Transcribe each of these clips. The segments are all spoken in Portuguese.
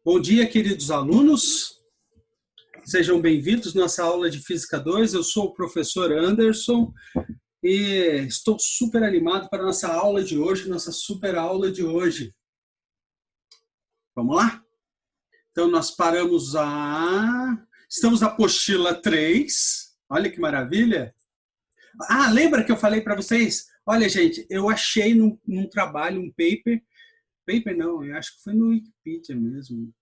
Bom dia, queridos alunos. Sejam bem-vindos à nossa aula de Física 2. Eu sou o professor Anderson e estou super animado para a nossa aula de hoje, nossa super aula de hoje. Vamos lá? Então, nós paramos Estamos na apostila 3. Olha que maravilha. Lembra que eu falei para vocês? Olha, gente, eu achei num trabalho, um paper. Paper não, eu acho que foi no Wikipedia mesmo.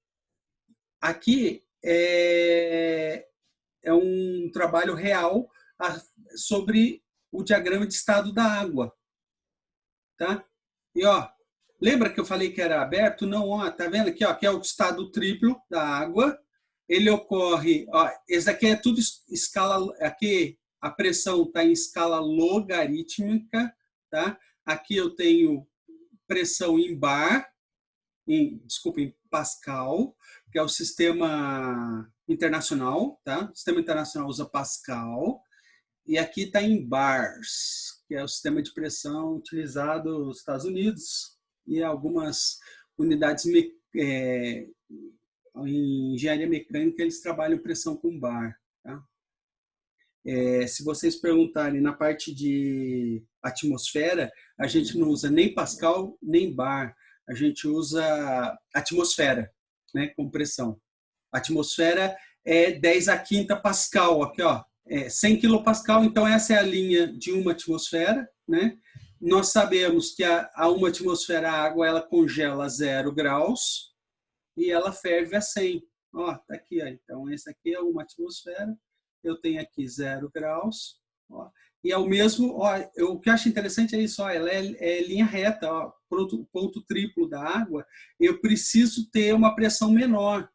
Aqui é um trabalho real sobre o diagrama de estado da água. Tá? E, lembra que eu falei que era aberto? Não, tá vendo aqui, que é o estado triplo da água. Ele ocorre, esse aqui é tudo escala, aqui a pressão está em escala logarítmica, tá? Aqui eu tenho pressão em bar, em Pascal, que é o sistema internacional, tá? O sistema internacional usa Pascal, e aqui está em bars, que é o sistema de pressão utilizado nos Estados Unidos e algumas unidades em engenharia mecânica eles trabalham pressão com bar, tá? Se vocês perguntarem na parte de atmosfera, a gente não usa nem Pascal nem bar, a gente usa atmosfera, né, com pressão. A atmosfera é 10 a quinta Pascal, aqui, 100 kilopascal, então essa é a linha de uma atmosfera, né? Nós sabemos que a uma atmosfera a água ela congela a 0 graus e ela ferve a 100. Tá aqui, então essa aqui é uma atmosfera, eu tenho aqui 0 graus, e é o mesmo, o que eu acho interessante é isso, ela é linha reta, ponto triplo da água, eu preciso ter uma pressão menor,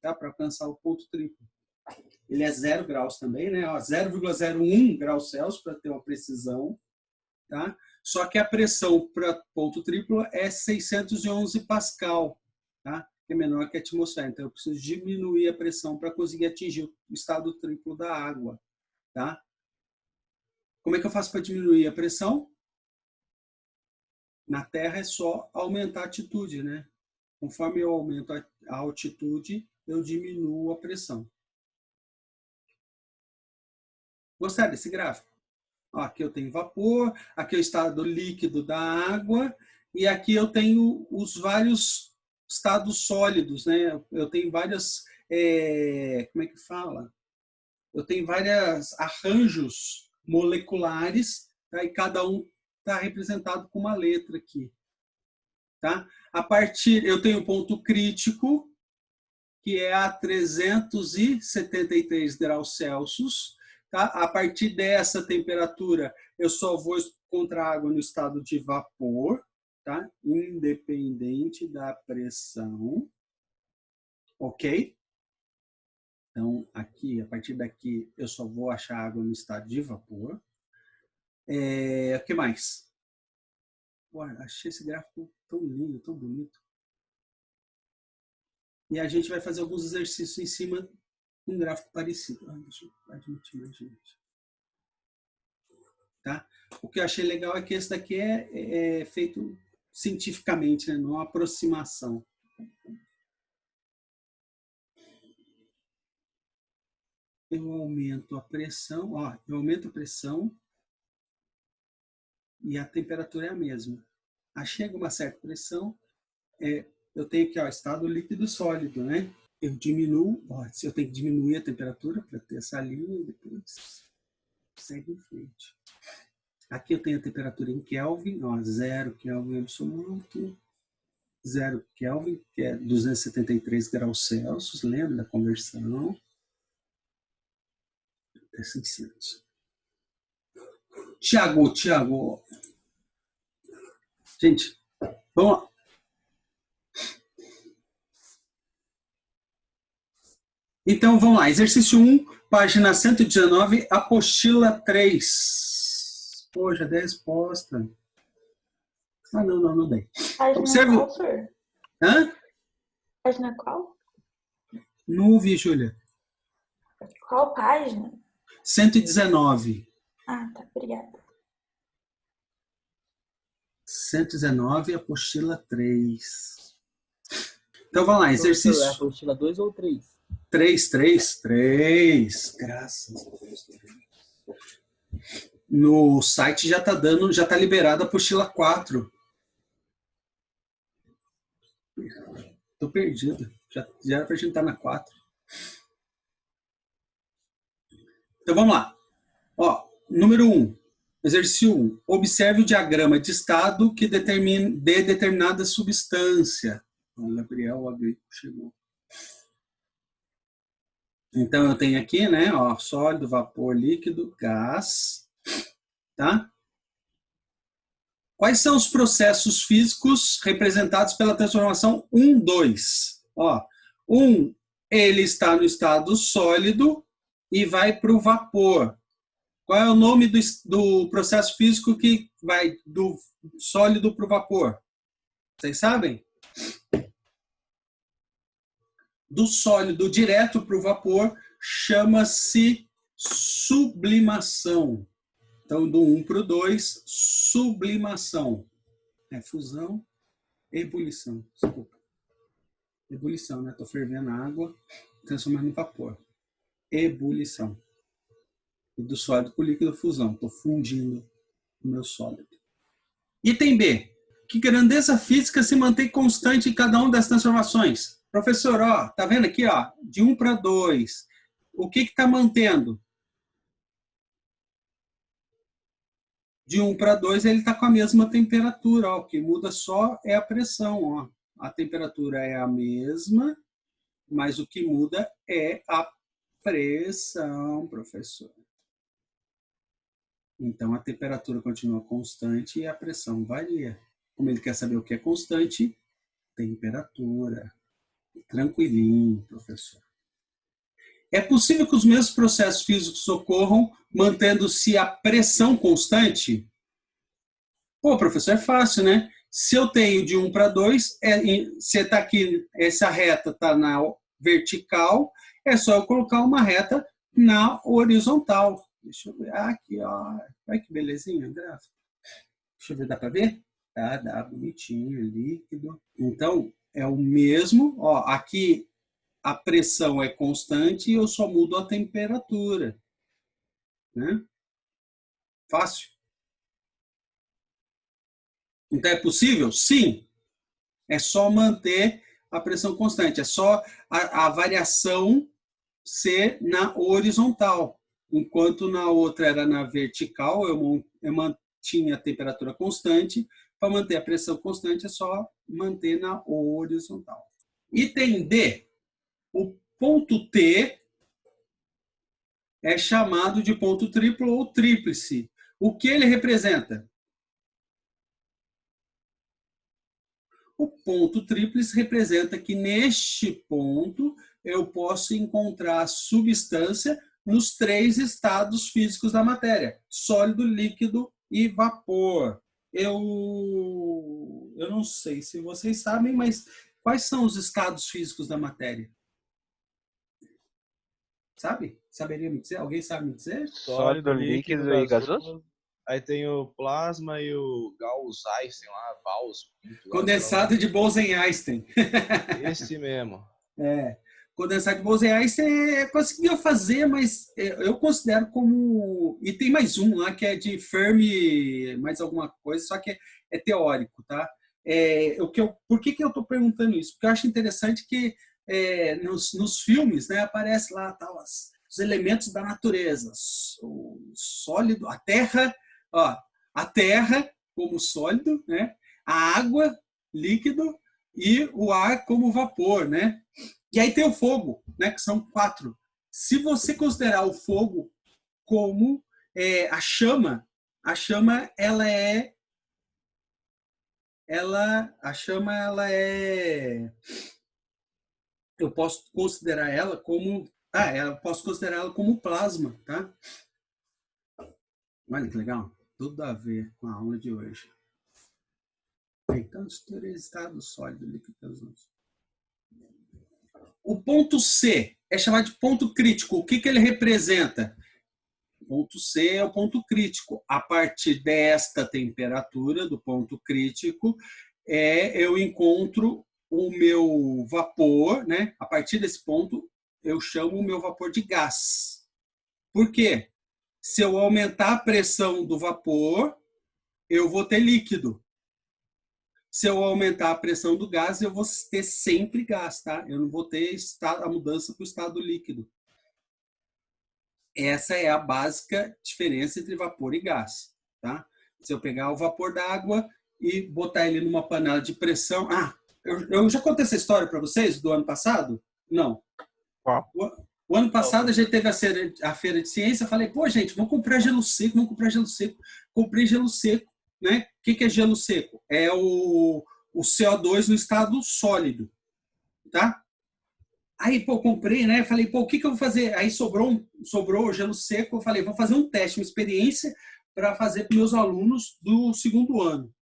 tá, para alcançar o ponto triplo. Ele é 0 graus também, né? 0,01 graus Celsius, para ter uma precisão, tá? Só que a pressão para ponto triplo é 611 pascal, tá? Que é menor que a atmosfera. Então, eu preciso diminuir a pressão para conseguir atingir o estado triplo da água, tá? Como é que eu faço para diminuir a pressão? Na Terra é só aumentar a altitude, né? Conforme eu aumento a altitude, eu diminuo a pressão. Gostaram desse gráfico? Aqui eu tenho vapor, aqui é o estado líquido da água, e aqui eu tenho os vários estados sólidos, né? Eu tenho várias, como é que fala? Eu tenho vários arranjos moleculares, tá? E cada um está representado com uma letra aqui, tá? Eu tenho o ponto crítico, que é a 373 graus Celsius. Tá? A partir dessa temperatura, eu só vou encontrar água no estado de vapor, tá? Independente da pressão. Ok? Então, aqui, a partir daqui, eu só vou achar água no estado de vapor. O que mais? Achei esse gráfico tão lindo, tão bonito. E a gente vai fazer alguns exercícios em cima de um gráfico parecido. Deixa eu admitir mais, gente. Tá? O que eu achei legal é que esse daqui é feito cientificamente, né? Não é uma aproximação. Eu aumento a pressão, eu aumento a pressão e a temperatura é a mesma. Chega uma certa pressão, eu tenho aqui estado líquido sólido, né? Eu diminuo, eu tenho que diminuir a temperatura para ter essa linha e depois segue em frente. Aqui eu tenho a temperatura em Kelvin, 0 Kelvin absoluto, 0 Kelvin, que é 273 graus Celsius, lembra da conversão? É 600. Tiago. Gente, vamos lá. Então, vamos lá. Exercício 1, página 119, apostila 3. Já dei a resposta. Não dei. Página Observe... qual, senhor? Página qual? Não ouvi, Júlia. Qual página? 119. Tá, obrigada. 119, apostila 3. Então, vamos lá, Professor, é a exercício apostila 2 ou 3? 3, 3, 3. Graças a Deus. No site já está dando, já está liberada a apostila 4. Tô perdido. Já era pra gente estar na 4. Então vamos lá. Ó, número 1. Exercício 1. Observe o diagrama de estado que determina de determinada substância. O Gabriel chegou. Então eu tenho aqui, né, ó, sólido, vapor, líquido, gás, tá? Quais são os processos físicos representados pela transformação 1, 2? Ó, 1, ele está no estado sólido e vai para o vapor. Qual é o nome do processo físico que vai do sólido para o vapor? Vocês sabem? Do sólido direto para o vapor chama-se sublimação. Então, do 1 para o 2, sublimação. É fusão, ebulição. Desculpa. Ebulição, né? Estou fervendo a água, transformando em vapor. Ebulição. E do sólido para o líquido, fusão. Estou fundindo o meu sólido. Item B. Que grandeza física se mantém constante em cada uma das transformações? Professor, ó, tá vendo aqui, ó, de 1 para 2. O que está mantendo? De 1 para 2, ele está com a mesma temperatura. Ó, o que muda só é a pressão. Ó. A temperatura é a mesma, mas o que muda é a pressão, professor. Então, a temperatura continua constante e a pressão varia. Como ele quer saber o que é constante, temperatura. Tranquilinho, professor. É possível que os mesmos processos físicos ocorram mantendo-se a pressão constante? Pô, professor, é fácil, né? Se eu tenho de 1 para 2, você está aqui, essa reta está na vertical, é só eu colocar uma reta na horizontal. Deixa eu ver. Aqui, ó. Olha que belezinha, gráfico. Deixa eu ver, dá para ver? Dá, bonitinho, líquido. Então, é o mesmo. Ó, aqui a pressão é constante e eu só mudo a temperatura. Né? Fácil. Então, é possível? Sim. É só manter a pressão constante. É só a variação ser na horizontal. Enquanto na outra era na vertical, eu mantinha a temperatura constante. Para manter a pressão constante, é só manter na horizontal. Item D. O ponto T é chamado de ponto triplo ou tríplice. O que ele representa? O ponto tríplice representa que neste ponto eu posso encontrar a substância nos 3 estados físicos da matéria: sólido, líquido e vapor. Eu não sei se vocês sabem, mas quais são os estados físicos da matéria? Sabe? Saberia me dizer? Alguém sabe me dizer? Sólido, líquido e gasoso? Aí tem o plasma e o Gauss-Einstein lá, Gauss. Condensado de Bose-Einstein. Esse mesmo. É. Condensado de Bose-Einstein conseguiu fazer, mas eu considero como... E tem mais um lá que é de Fermi, mais alguma coisa, só que é teórico, tá? Por que eu estou perguntando isso? Porque eu acho interessante que nos filmes, né, aparece lá tal, os elementos da natureza, o sólido, a terra, ó, a terra como sólido, né, a água, líquido, e o ar como vapor, né? E aí tem o fogo, né, que são 4. Se você considerar o fogo como a chama ela é eu posso considerar ela como eu posso considerar ela como plasma, tá? Olha que legal, tudo a ver com a aula de hoje. Então, estado sólido, líquido, gasoso. O ponto C é chamado de ponto crítico. O que ele representa? O ponto C é o ponto crítico. A partir desta temperatura do ponto crítico, eu encontro o meu vapor, né? A partir desse ponto, eu chamo o meu vapor de gás. Por quê? Se eu aumentar a pressão do vapor, eu vou ter líquido. Se eu aumentar a pressão do gás, eu vou ter sempre gás, tá? Eu não vou ter a mudança para o estado líquido. Essa é a básica diferença entre vapor e gás, tá? Se eu pegar o vapor d'água e botar ele numa panela de pressão... eu já contei essa história para vocês do ano passado? Não. Qual? O ano passado a gente teve a feira de ciência, falei, pô, gente, vamos comprar gelo seco, vamos comprar gelo seco. Comprei gelo seco, né? O que é gelo seco? É o CO2 no estado sólido, tá? Aí, pô, comprei, né? Falei, pô, o que eu vou fazer? Aí sobrou o gelo seco, eu falei, vou fazer um teste, uma experiência para fazer com meus alunos do segundo ano.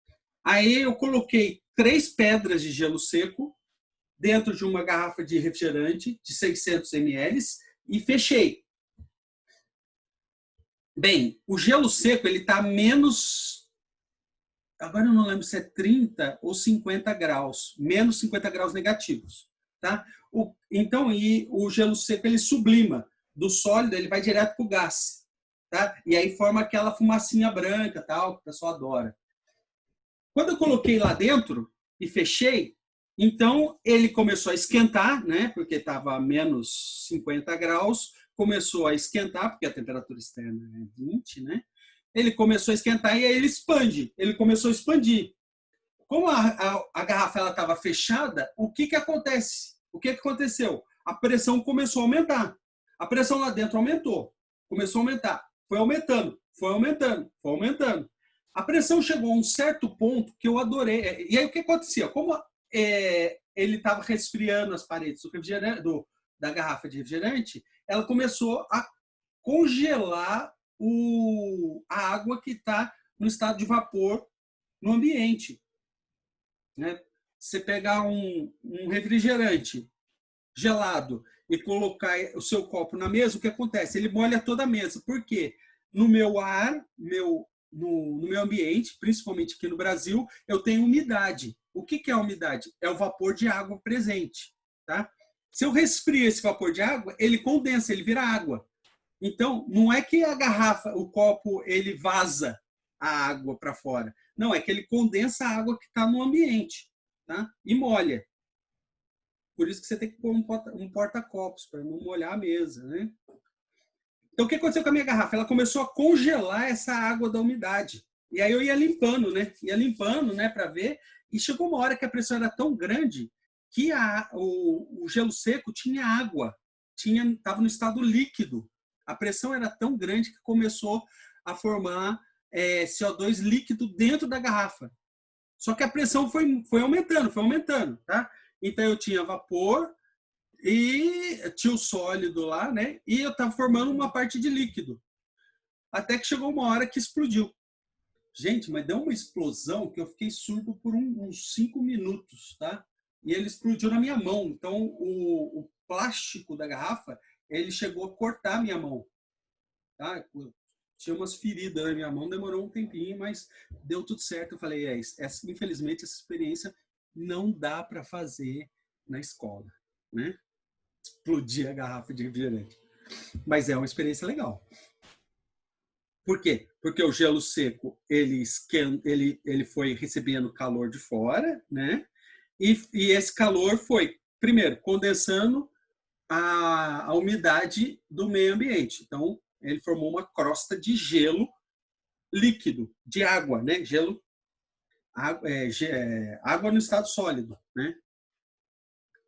Aí eu coloquei 3 pedras de gelo seco dentro de uma garrafa de refrigerante de 600 ml e fechei. Bem, o gelo seco ele está a menos... Agora eu não lembro se é 30 ou 50 graus. Menos 50 graus negativos. Tá? Então, o gelo seco ele sublima. Do sólido ele vai direto para o gás. Tá? E aí forma aquela fumacinha branca, tal, que o pessoal adora. Quando eu coloquei lá dentro e fechei, então ele começou a esquentar, né? Porque estava a menos 50 graus, começou a esquentar, porque a temperatura externa é 20, né? Ele começou a esquentar e aí ele expande. Ele começou a expandir. Como a garrafa estava fechada, o que acontece? O que aconteceu? A pressão começou a aumentar. A pressão lá dentro aumentou. Começou a aumentar. Foi aumentando, foi aumentando, foi aumentando. A pressão chegou a um certo ponto que eu adorei. E aí o que acontecia? Como ele estava resfriando as paredes da garrafa de refrigerante, ela começou a congelar a água que está no estado de vapor no ambiente. Né? Você pegar um refrigerante gelado e colocar o seu copo na mesa, o que acontece? Ele molha toda a mesa. Por quê? No meu ar, no meu ambiente, principalmente aqui no Brasil, eu tenho umidade. O que é a umidade? É o vapor de água presente. Tá? Se eu resfrio esse vapor de água, ele condensa, ele vira água. Então, não é que a garrafa, o copo, ele vaza a água para fora. Não, é que ele condensa a água que está no ambiente, tá? E molha. Por isso que você tem que pôr um porta-copos para não molhar a mesa, né? Então, o que aconteceu com a minha garrafa? Ela começou a congelar essa água da umidade. E aí eu ia limpando, né, para ver. E chegou uma hora que a pressão era tão grande que o gelo seco tinha água, estava no estado líquido. A pressão era tão grande que começou a formar CO2 líquido dentro da garrafa. Só que a pressão foi aumentando, tá? Então eu tinha vapor e tinha o sólido lá, né? E eu estava formando uma parte de líquido. Até que chegou uma hora que explodiu. Gente, mas deu uma explosão que eu fiquei surdo por uns 5 minutos, tá? E ele explodiu na minha mão. Então o plástico da garrafa, ele chegou a cortar a minha mão. Tá? Tinha umas feridas na minha mão, demorou um tempinho, mas deu tudo certo. Eu falei, infelizmente essa experiência não dá para fazer na escola, né? Explodir a garrafa de refrigerante. Mas é uma experiência legal. Por quê? Porque o gelo seco, ele foi recebendo calor de fora, né? E esse calor foi, primeiro, condensando a umidade do meio ambiente. Então, ele formou uma crosta de gelo líquido, de água, né? Água no estado sólido, né?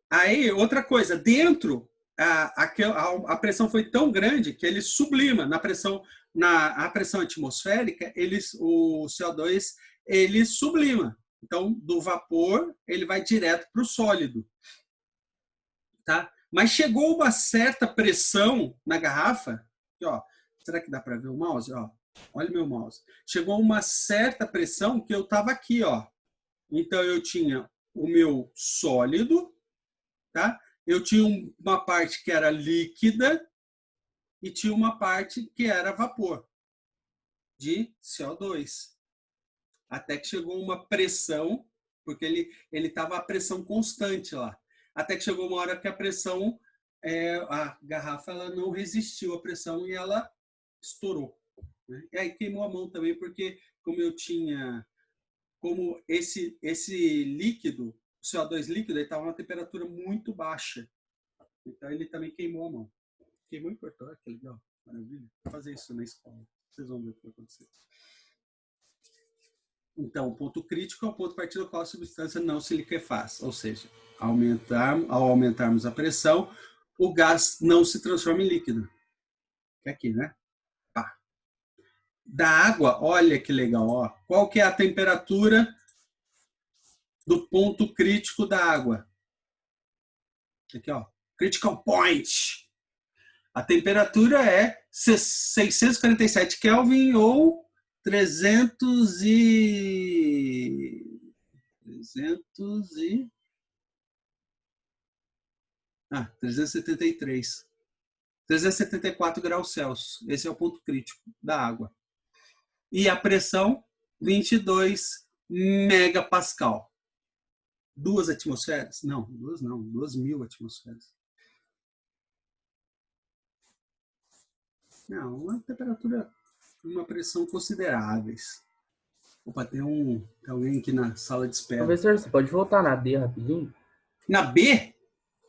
Aí, outra coisa, dentro, a pressão foi tão grande que ele sublima a pressão atmosférica, o CO2 ele sublima. Então, do vapor, ele vai direto para o sólido. Tá? Mas chegou uma certa pressão na garrafa, aqui, ó, será que dá para ver o mouse? Ó, olha o meu mouse. Chegou uma certa pressão que eu estava aqui, ó. Então eu tinha o meu sólido, tá? Eu tinha uma parte que era líquida e tinha uma parte que era vapor de CO2. Até que chegou uma pressão porque ele estava a pressão constante lá. Até que chegou uma hora que a pressão, a garrafa ela não resistiu à pressão e ela estourou, né? E aí queimou a mão também, porque como esse líquido, o CO2 líquido, estava a uma temperatura muito baixa. Então ele também queimou a mão. Queimou e cortou, que legal, maravilha. Vou fazer isso na escola, vocês vão ver o que vai acontecer. Então, o ponto crítico é o ponto a partir do qual a substância não se liquefaz, ou seja, ao aumentarmos a pressão, o gás não se transforma em líquido. É aqui, né? Tá. Da água, olha que legal, ó. Qual que é a temperatura do ponto crítico da água? Aqui, ó. Critical point. A temperatura é 647 Kelvin ou 373. 374 graus Celsius. Esse é o ponto crítico da água. E a pressão, 22 megapascal. 2 atmosferas? Não, 2.000 atmosferas. Não, uma temperatura, uma pressão consideráveis. Opa, tem alguém aqui na sala de espera. Professor, você pode voltar na D rapidinho? Na B?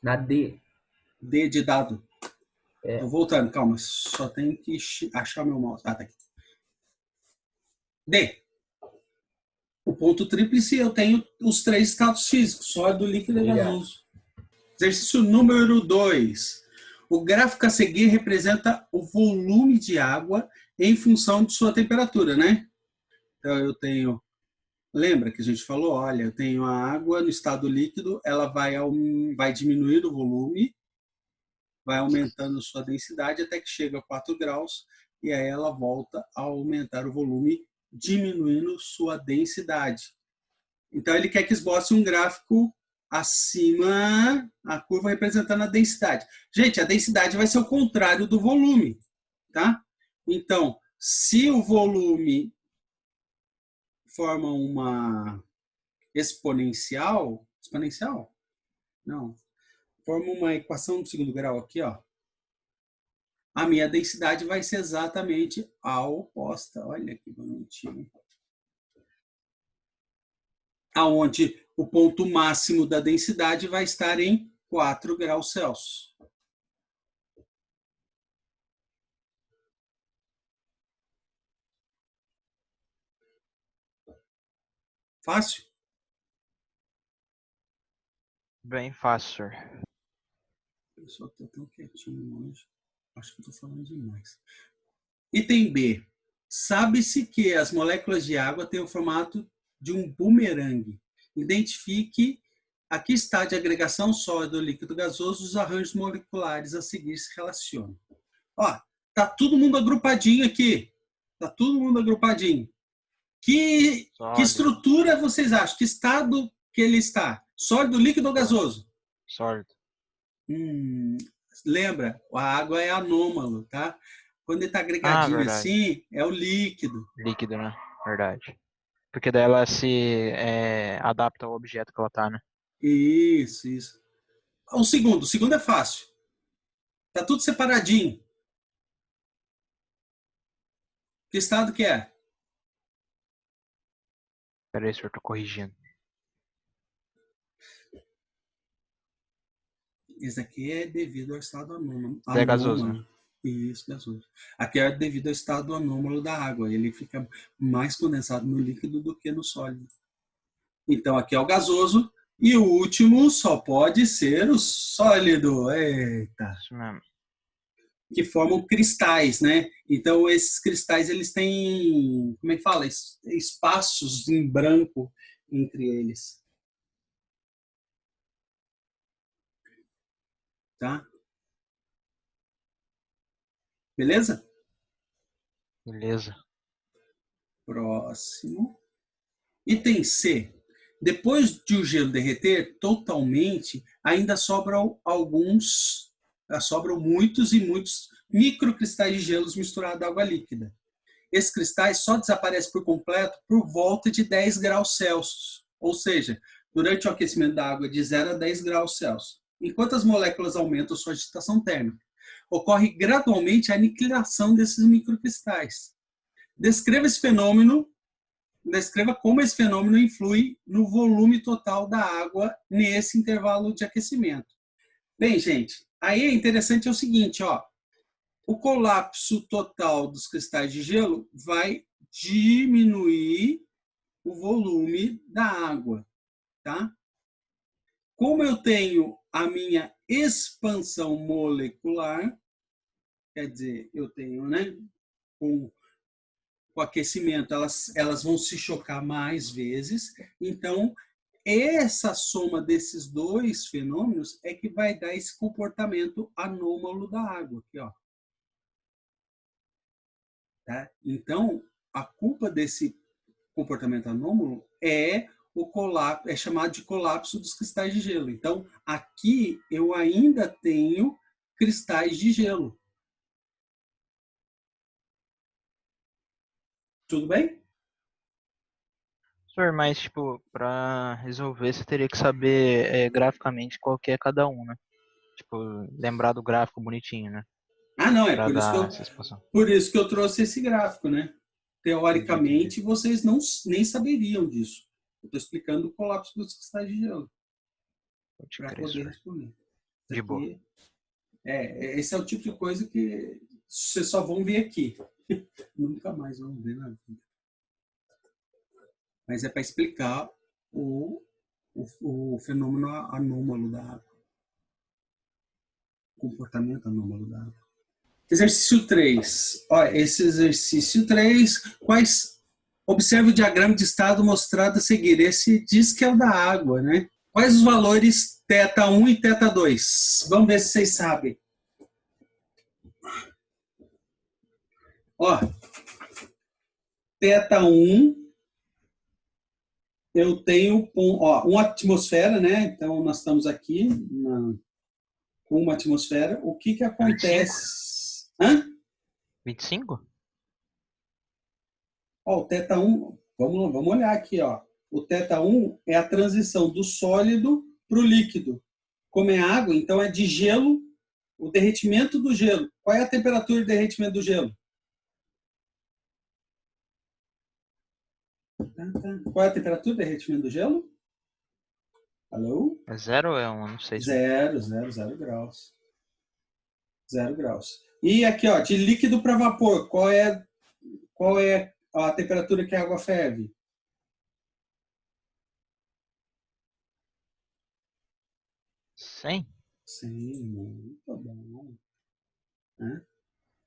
Na D. D de dado. Tô voltando, calma. Só tenho que achar meu mouse. Ah, tá aqui. D. O ponto tríplice, eu tenho os 3 estados físicos, sólido, líquido e gasoso. Exercício número 2. O gráfico a seguir representa o volume de água em função de sua temperatura, né? Então, eu tenho... Lembra que a gente falou? Olha, eu tenho a água no estado líquido, ela vai diminuir o volume, vai aumentando sua densidade até que chega a 4 graus, e aí ela volta a aumentar o volume, diminuindo sua densidade. Então, ele quer que esboce um gráfico acima, a curva representando a densidade. Gente, a densidade vai ser o contrário do volume, tá? Então, se o volume forma uma exponencial? Não. Forma uma equação do segundo grau aqui, ó. A minha densidade vai ser exatamente a oposta. Olha que bonitinho. Aonde o ponto máximo da densidade vai estar em 4 graus Celsius. Fácil? Bem fácil. Eu só estou tão quietinho hoje. Acho que estou falando demais. Item B. Sabe-se que as moléculas de água têm o formato de um bumerangue. Identifique a que estágio de agregação sólido, líquido, gasoso os arranjos moleculares a seguir se relacionam. Ó, tá todo mundo agrupadinho aqui. Tá todo mundo agrupadinho. Que estrutura vocês acham? Que estado que ele está? Sólido, líquido ou gasoso? Sólido. Lembra? A água é anômalo, tá? Quando ele está agregadinho assim, é o líquido. Líquido, né? Verdade. Porque daí ela se adapta ao objeto que ela tá, né? Isso. O segundo é fácil. Tá tudo separadinho. Que estado que é? Peraí, senhor, tô corrigindo. Esse aqui é devido ao estado anômalo. É gasoso, né? Isso, gasoso. Aqui é devido ao estado anômalo da água. Ele fica mais condensado no líquido do que no sólido. Então, aqui é o gasoso. E o último só pode ser o sólido. Eita! Isso mesmo. Que formam cristais, né? Então, esses cristais, eles têm, como é que fala? Espaços em branco entre eles. Tá? Beleza? Beleza. Próximo. Item C. Depois de o gelo derreter totalmente, ainda sobram muitos e muitos microcristais de gelos misturados à água líquida. Esses cristais só desaparecem por completo por volta de 10 graus Celsius. Ou seja, durante o aquecimento da água de 0 a 10 graus Celsius, enquanto as moléculas aumentam sua agitação térmica. Ocorre gradualmente a aniquilação desses microcristais. Descreva como esse fenômeno influi no volume total da água nesse intervalo de aquecimento. Bem, gente, aí é interessante o seguinte, ó, o colapso total dos cristais de gelo vai diminuir o volume da água, tá? Como eu tenho a minha expansão molecular, quer dizer, eu tenho, né, com o aquecimento, elas vão se chocar mais vezes, então essa soma desses dois fenômenos é que vai dar esse comportamento anômalo da água, aqui, ó. Tá? Então, a culpa desse comportamento anômalo é o colapso, é chamado de colapso dos cristais de gelo. Então, aqui eu ainda tenho cristais de gelo. Tudo bem? Senhor, mas, tipo, para resolver, você teria que saber graficamente qual que é cada um, né? Tipo, lembrar do gráfico bonitinho, né? Ah, não, é Para por isso dar essa expansão. por isso que eu trouxe esse gráfico, né? Teoricamente, vocês nem saberiam disso. Eu estou explicando o colapso dos cristais de gelo Pode para crer, poder senhor. responder. Isso De boa. aqui esse é o tipo de coisa que vocês só vão ver aqui. Nunca mais vão ver na vida. Mas é para explicar o fenômeno anômalo da água. O comportamento anômalo da água. Exercício 3. Olha, esse exercício 3, observe o diagrama de estado mostrado a seguir. Esse diz que é o da água, né? Quais os valores θ1 e θ2? Vamos ver se vocês sabem. Ó, θ1, eu tenho uma atmosfera, né? Então, nós estamos aqui com uma atmosfera. O que acontece? 25? Hã? 25? Ó, o θ1, vamos olhar aqui, ó. O θ1 é a transição do sólido para o líquido. Como é água, então é de gelo, o derretimento do gelo. Qual é a temperatura de derretimento do gelo? Qual é a temperatura de derretimento do gelo? Alô? É 0 ou é 1? Não sei. 0 graus. 0 graus. E aqui, ó, de líquido para vapor, qual é a temperatura que a água ferve? 100? Sim, muito bom. Né?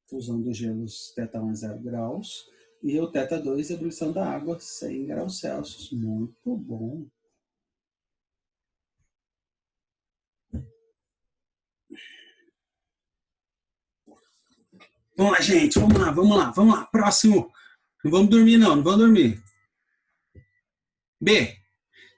Fusão dos gelos θ1 é 0 graus e o θ2 é a ebulição da água 100 graus Celsius. Muito bom. Vamos lá, gente. Vamos lá. Próximo. Não vamos dormir, não vamos dormir. B.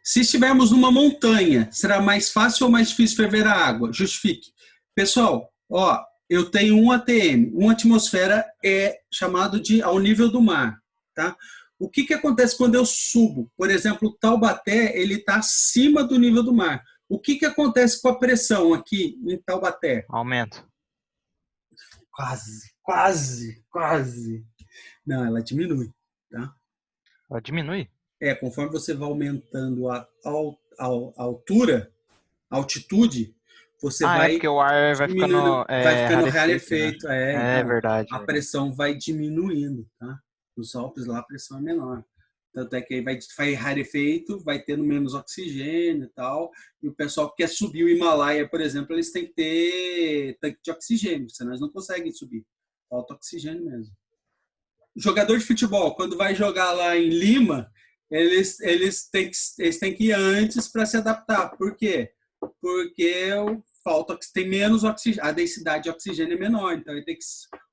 Se estivermos numa montanha, será mais fácil ou mais difícil ferver a água? Justifique. Pessoal, ó, eu tenho um ATM. Uma atmosfera é chamado de ao nível do mar, tá? O que acontece quando eu subo? Por exemplo, o Taubaté, ele está acima do nível do mar. O que acontece com a pressão aqui em Taubaté? Aumento. Quase. Não, ela diminui, tá? Ela diminui? Conforme você vai aumentando a altura, a altitude, você vai porque o ar vai ficando rarefeito. Né? Então, Verdade. a pressão vai diminuindo, tá? Nos Alpes lá a pressão é menor. Tanto é que aí vai rarefeito, vai tendo menos oxigênio e tal. E o pessoal que quer subir o Himalaia, por exemplo, eles têm que ter tanque de oxigênio, senão eles não conseguem subir. Falta oxigênio mesmo. Jogador de futebol, quando vai jogar lá em Lima, eles têm que ir antes para se adaptar. Por quê? Porque tem menos oxigênio, a densidade de oxigênio é menor, então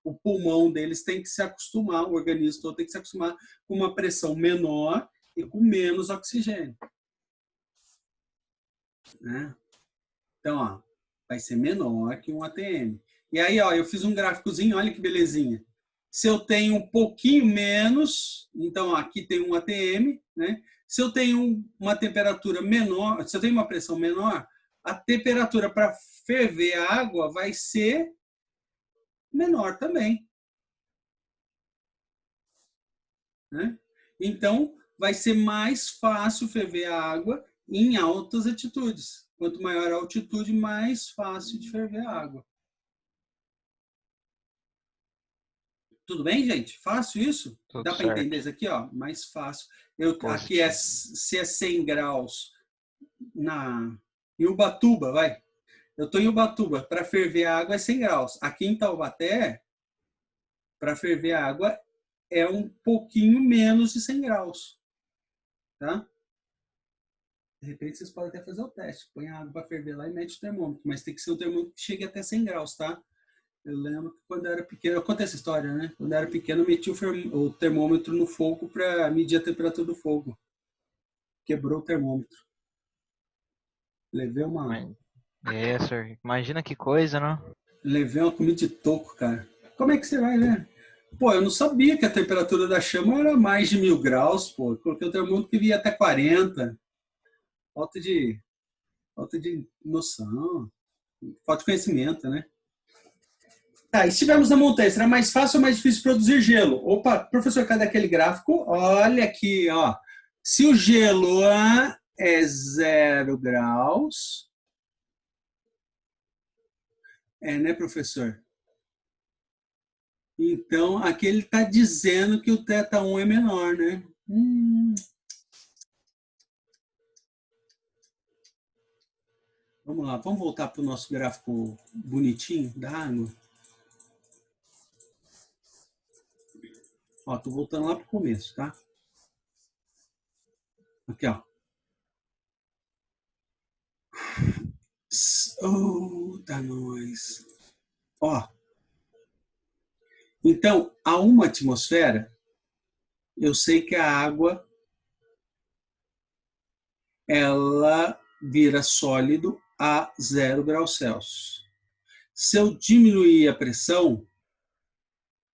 o pulmão deles tem que se acostumar, o organismo todo tem que se acostumar com uma pressão menor e com menos oxigênio. Né? Então, ó, vai ser menor que um ATM. E aí, ó, eu fiz um gráficozinho, olha que belezinha. Se eu tenho um pouquinho menos, então aqui tem um ATM, né? Se eu tenho uma temperatura menor, se eu tenho uma pressão menor, a temperatura para ferver a água vai ser menor também, né? Então, vai ser mais fácil ferver a água em altas altitudes. Quanto maior a altitude, mais fácil de ferver a água. Tudo bem, gente? Fácil isso? Tudo Dá para certo. entender isso aqui, ó? Mais fácil. Aqui se é 100 graus em Ubatuba, vai. Eu estou em Ubatuba, para ferver a água é 100 graus. Aqui em Taubaté, para ferver a água é um pouquinho menos de 100 graus. Tá? De repente vocês podem até fazer o teste. Põe a água para ferver lá e mete o termômetro. Mas tem que ser um termômetro que chegue até 100 graus, tá? Eu lembro que quando eu era pequeno, eu conto essa história, né? Quando eu era pequeno, eu meti o termômetro no fogo para medir a temperatura do fogo. Quebrou o termômetro. Levei uma... É, senhor. Imagina que coisa, não? Levei uma comida de toco, cara. Como é que você vai, né? Pô, eu não sabia que a temperatura da chama era mais de 1000 graus, pô. Eu coloquei o termômetro que via até 40. Falta de noção. Falta de conhecimento, né? Tá, e se estivermos na montanha, será mais fácil ou mais difícil produzir gelo? Opa, professor, cadê aquele gráfico? Olha aqui, ó. Se o gelo é 0 graus... né, professor? Então, aqui ele está dizendo que o θ1 é menor, né? Vamos lá, vamos voltar para o nosso gráfico bonitinho da água. Ó, tô voltando lá para o começo, tá? Aqui, ó. Oh, tá nós. Ó. Então, a 1 atmosfera, eu sei que a água ela vira sólido a 0 graus Celsius. Se eu diminuir a pressão,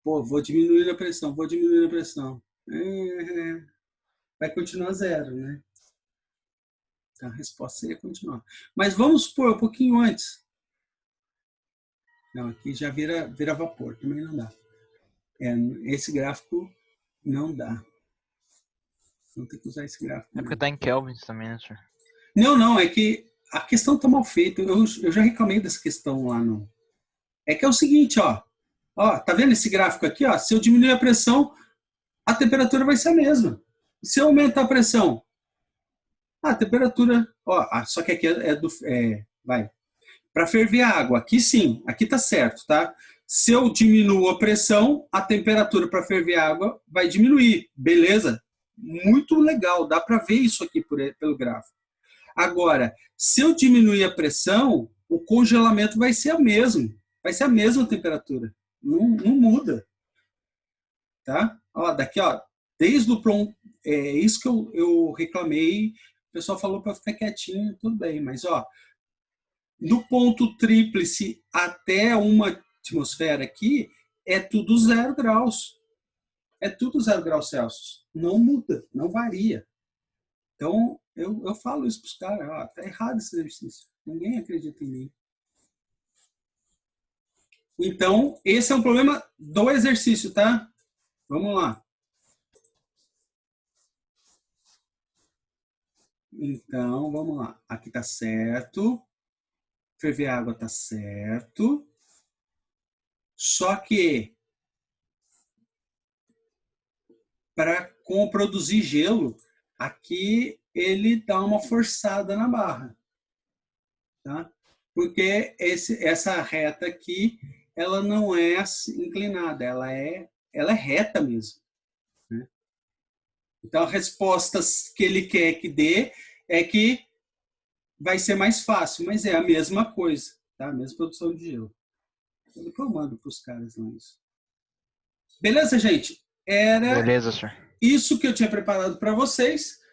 vou diminuir a pressão. Vai continuar 0, né? A resposta seria continuar. Mas vamos supor um pouquinho antes. Não, aqui já vira vapor, também não dá. Esse gráfico não dá. Não tem que usar esse gráfico. É porque tá em kelvins também, né, senhor? Não, é que a questão tá mal feita. Eu já reclamei dessa questão lá no... É que é o seguinte, ó. Ó, tá vendo esse gráfico aqui, ó? Se eu diminuir a pressão, a temperatura vai ser a mesma. Se eu aumentar a pressão, a temperatura... Ó, só que aqui vai. Para ferver a água, aqui sim, aqui tá certo, tá? Se eu diminuo a pressão, a temperatura para ferver a água vai diminuir. Beleza? Muito legal, dá para ver isso aqui pelo gráfico. Agora, se eu diminuir a pressão, o congelamento vai ser a mesma temperatura. Não muda. Tá? Ó, daqui, ó, desde o pronto, isso que eu reclamei, o pessoal falou para ficar quietinho, tudo bem, mas ó, do ponto tríplice até 1 atmosfera aqui, é tudo 0 graus. É tudo 0 graus Celsius. Não muda, não varia. Então, eu falo isso para os caras, ó, tá errado esse exercício. Ninguém acredita em mim. Então, esse é um problema do exercício, tá? Vamos lá. Então, vamos lá. Aqui tá certo. Ferver a água tá certo. Só que para produzir gelo, aqui ele dá uma forçada na barra, tá? Porque essa reta aqui, ela não é inclinada, ela é reta mesmo, né? Então, a resposta que ele quer que dê é que vai ser mais fácil, mas é a mesma coisa, tá? A mesma produção de gelo. Eu mando para os caras lá isso. Beleza, gente? Era Beleza, senhor. isso que eu tinha preparado para vocês.